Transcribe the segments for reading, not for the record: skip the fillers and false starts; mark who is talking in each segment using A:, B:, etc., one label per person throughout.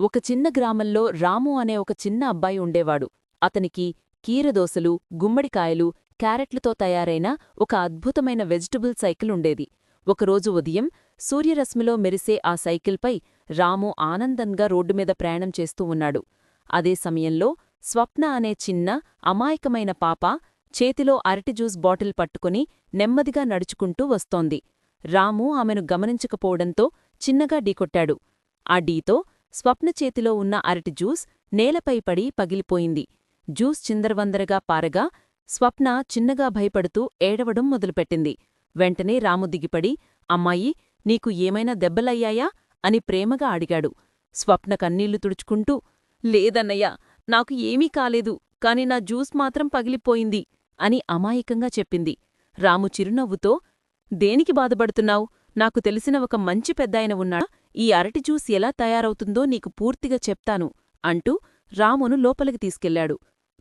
A: ఒక చిన్న గ్రామంలో రాము అనే ఒక చిన్న అబ్బాయి ఉండేవాడు. అతనికి కీరదోసలు, గుమ్మడికాయలు, క్యారెట్లతో తయారైన ఒక అద్భుతమైన వెజిటబుల్ సైకిల్ ఉండేది. ఒకరోజు ఉదయం సూర్యరశ్మిలో మెరిసే ఆ సైకిల్పై రాము ఆనందంగా రోడ్డుమీద ప్రయాణం చేస్తూ ఉన్నాడు. అదే సమయంలో స్వప్న అనే చిన్న, అమాయకమైన పాప చేతిలో అరటి జ్యూస్ బాటిల్ పట్టుకుని నెమ్మదిగా నడుచుకుంటూ వస్తోంది. రాము ఆమెను గమనించకపోవడంతో చిన్నగా ఢీకొట్టాడు. ఆ ఢీతో స్వప్న చేతిలో ఉన్న అరటి జ్యూస్ నేలపై పడి పగిలిపోయింది. జ్యూస్ చిందరవందరగా పారగా స్వప్న చిన్నగా భయపడుతూ ఏడవడం మొదలుపెట్టింది. వెంటనే రాము దిగిపడి, అమ్మాయి, నీకు ఏమైనా దెబ్బలయ్యాయా అని ప్రేమగా అడిగాడు. స్వప్న కన్నీళ్లు తుడుచుకుంటూ, లేదన్నయ్యా, నాకు ఏమీ కాలేదు, కాని నా జ్యూస్ మాత్రం పగిలిపోయింది అని అమాయకంగా చెప్పింది. రాము చిరునవ్వుతో, దేనికి బాధపడుతున్నావు? నాకు తెలిసిన ఒక మంచి పెద్దాయన ఉన్నాడా? ఈ అరటి జ్యూస్ ఎలా తయారవుతుందో నీకు పూర్తిగా చెప్తాను అంటూ రామును లోపలికి తీసుకెళ్లాడు.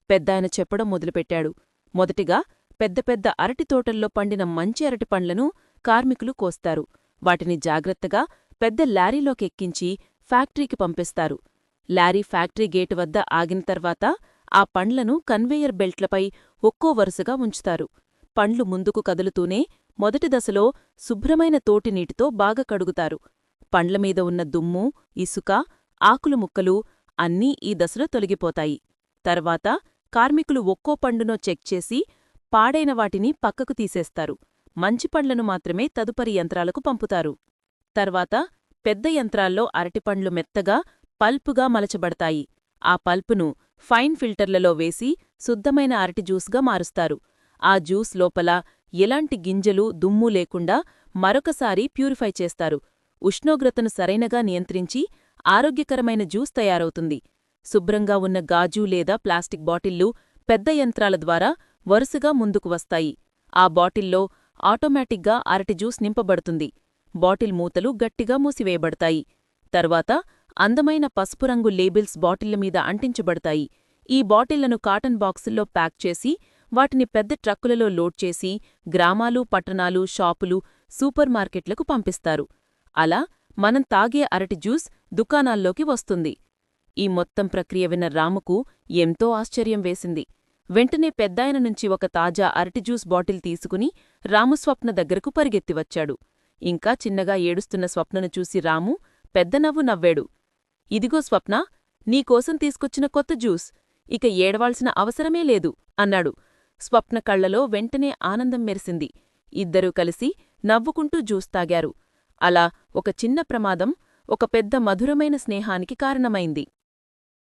A: పెద్దాయన చెప్పడం మొదలుపెట్టాడు. మొదటిగా పెద్ద పెద్ద అరటి తోటల్లో పండిన మంచి అరటి పండ్లను కార్మికులు కోస్తారు. వాటిని జాగ్రత్తగా పెద్ద లారీలోకెక్కించి ఫ్యాక్టరీకి పంపిస్తారు. లారీ ఫ్యాక్టరీ గేటు వద్ద ఆగిన తర్వాత ఆ పండ్లను కన్వేయర్ బెల్ట్లపై ఒక్కో వరుసగా ఉంచుతారు. పండ్లు ముందుకు కదులుతూనే మొదటి దశలో శుభ్రమైన తోటినీటితో బాగా కడుగుతారు. పండ్లమీద ఉన్న దుమ్ము, ఇసుక, ఆకులు ముక్కలు అన్నీ ఈ దశలో తొలగిపోతాయి. తర్వాత కార్మికులు ఒక్కో పండునో చెక్ చేసి పాడైన వాటిని పక్కకు తీసేస్తారు. మంచి పండ్లను మాత్రమే తదుపరి యంత్రాలకు పంపుతారు. తర్వాత పెద్ద యంత్రాల్లో అరటిపండ్లు మెత్తగా, పల్పుగా మలచబడతాయి. ఆ పల్పును ఫైన్ ఫిల్టర్లలో వేసి శుద్ధమైన అరటి జ్యూస్గా మారుస్తారు. ఆ జ్యూస్ లోపల ఎలాంటి గింజలు, దుమ్ము లేకుండా మరొకసారి ప్యూరిఫై చేస్తారు. ఉష్ణోగ్రతను సరైనగా నియంత్రించి ఆరోగ్యకరమైన జ్యూస్ తయారవుతుంది. శుభ్రంగా ఉన్న గాజు లేదా ప్లాస్టిక్ బాటిళ్లు పెద్ద యంత్రాల ద్వారా వరుసగా ముందుకు వస్తాయి. ఆ బాటిల్లో ఆటోమేటిక్గా అరటి జ్యూస్ నింపబడుతుంది. బాటిల్ మూతలు గట్టిగా మూసివేయబడతాయి. తర్వాత అందమైన పసుపు రంగు లేబిల్స్ బాటిళ్లమీద అంటించబడతాయి. ఈ బాటిళ్లను కాటన్ బాక్సుల్లో ప్యాక్ చేసి వాటిని పెద్ద ట్రక్కులలో లోడ్ చేసి గ్రామాలు, పట్టణాలు, షాపులు, సూపర్ మార్కెట్లకు పంపిస్తారు. అలా మనం తాగే అరటి జ్యూస్ దుకాణాల్లోకి వస్తుంది. ఈ మొత్తం ప్రక్రియ విన్న రాముకు ఎంతో ఆశ్చర్యం వేసింది. వెంటనే పెద్దాయన నుంచి ఒక తాజా అరటి జ్యూస్ బాటిల్ తీసుకుని రాము స్వప్న దగ్గరకు పరిగెత్తివచ్చాడు. ఇంకా చిన్నగా ఏడుస్తున్న స్వప్నను చూసి రాము పెద్ద నవ్వు నవ్వాడు. ఇదిగో స్వప్నా, నీకోసం తీసుకొచ్చిన కొత్త జ్యూస్. ఇక ఏడవాల్సిన అవసరమే లేదు అన్నాడు. స్వప్న కళ్లలో వెంటనే ఆనందం మెరిసింది. ఇద్దరూ కలిసి నవ్వుకుంటూ జ్యూస్ తాగారు. అలా ఒక చిన్న ప్రమాదం ఒక పెద్ద మధురమైన స్నేహానికి కారణమైంది.